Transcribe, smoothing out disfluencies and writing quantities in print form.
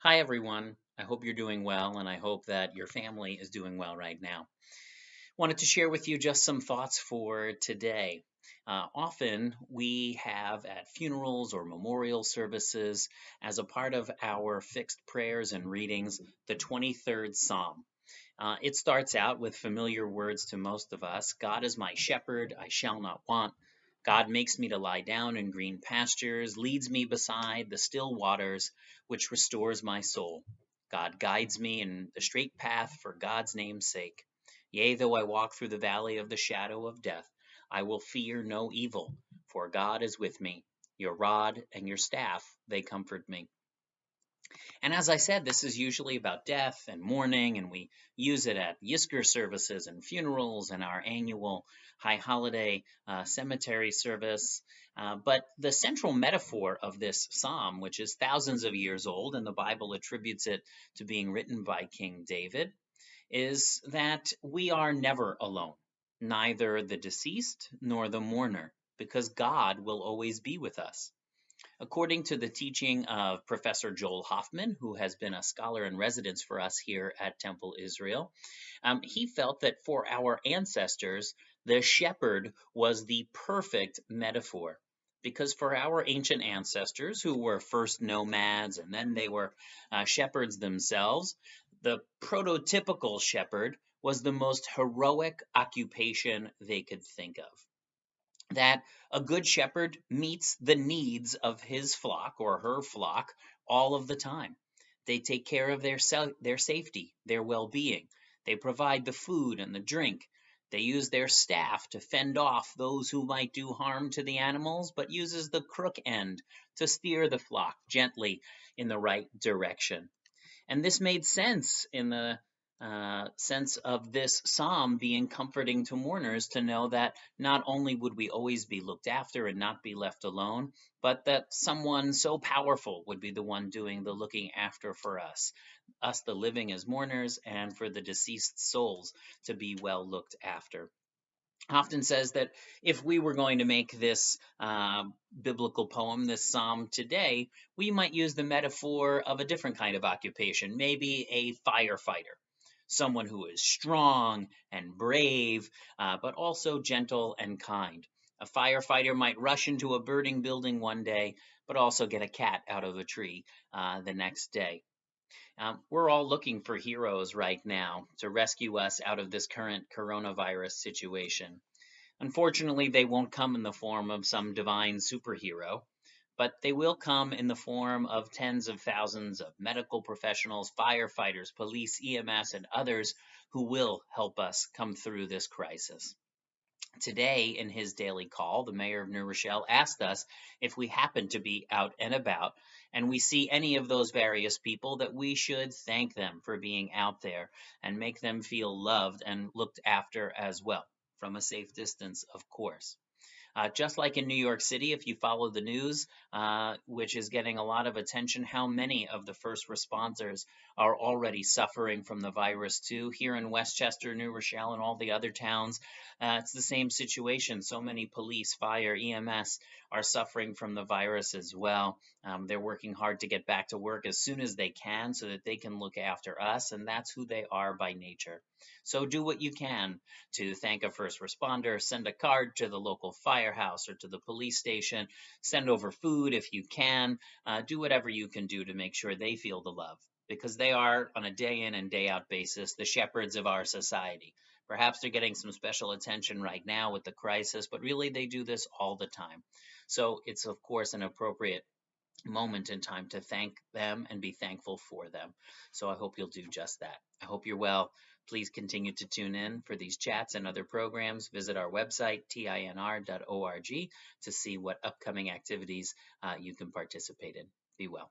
Hi, everyone. I hope you're doing well, and I hope that your family is doing well right now. Wanted to share with you just some thoughts for today. Often we have at funerals or memorial services, as a part of our fixed prayers and readings, the 23rd Psalm. It starts out with familiar words to most of us: God is my shepherd, I shall not want. God makes me to lie down in green pastures, leads me beside the still waters, which restores my soul. God guides me in the straight path for God's name's sake. Yea, though I walk through the valley of the shadow of death, I will fear no evil, for God is with me. Your rod and your staff, they comfort me. And as I said, this is usually about death and mourning, and we use it at Yisker services and funerals and our annual high holiday cemetery service. But the central metaphor of this psalm, which is thousands of years old, and the Bible attributes it to being written by King David, is that we are never alone, neither the deceased nor the mourner, because God will always be with us. According to the teaching of Professor Joel Hoffman, who has been a scholar in residence for us here at Temple Israel, he felt that for our ancestors, the shepherd was the perfect metaphor. Because for our ancient ancestors, who were first nomads and then they were shepherds themselves, the prototypical shepherd was the most heroic occupation they could think of. That a good shepherd meets the needs of his flock or her flock all of the time. They take care of their safety, their well-being. They provide the food and the drink. They use their staff to fend off those who might do harm to the animals, but uses the crook end to steer the flock gently in the right direction. And this made sense in the sense of this psalm being comforting to mourners, to know that not only would we always be looked after and not be left alone, but that someone so powerful would be the one doing the looking after for us the living as mourners, and for the deceased souls to be well looked after. Often says that if we were going to make this biblical poem, this psalm today, we might use the metaphor of a different kind of occupation, maybe a firefighter, someone who is strong and brave, but also gentle and kind. A firefighter might rush into a burning building one day, but also get a cat out of a tree the next day. We're all looking for heroes right now to rescue us out of this current coronavirus situation. Unfortunately, they won't come in the form of some divine superhero, but they will come in the form of tens of thousands of medical professionals, firefighters, police, EMS, and others who will help us come through this crisis. Today, in his daily call, the mayor of New Rochelle asked us if we happen to be out and about and we see any of those various people, that we should thank them for being out there and make them feel loved and looked after as well, from a safe distance, of course. Just like in New York City, if you follow the news, which is getting a lot of attention, how many of the first responders are already suffering from the virus too. Here in Westchester, New Rochelle, and all the other towns, it's the same situation. So many police, fire, EMS are suffering from the virus as well. They're working hard to get back to work as soon as they can so that they can look after us, and that's who they are by nature. So do what you can to thank a first responder. Send a card to the local firehouse or to the police station. Send over food if you can. Do whatever you can do to make sure they feel the love, because they are, on a day in and day out basis, the shepherds of our society. Perhaps they're getting some special attention right now with the crisis, but really they do this all the time. So it's, of course, an appropriate moment in time to thank them and be thankful for them. So I hope you'll do just that. I hope you're well. Please continue to tune in for these chats and other programs. Visit our website, tinr.org, to see what upcoming activities you can participate in. Be well.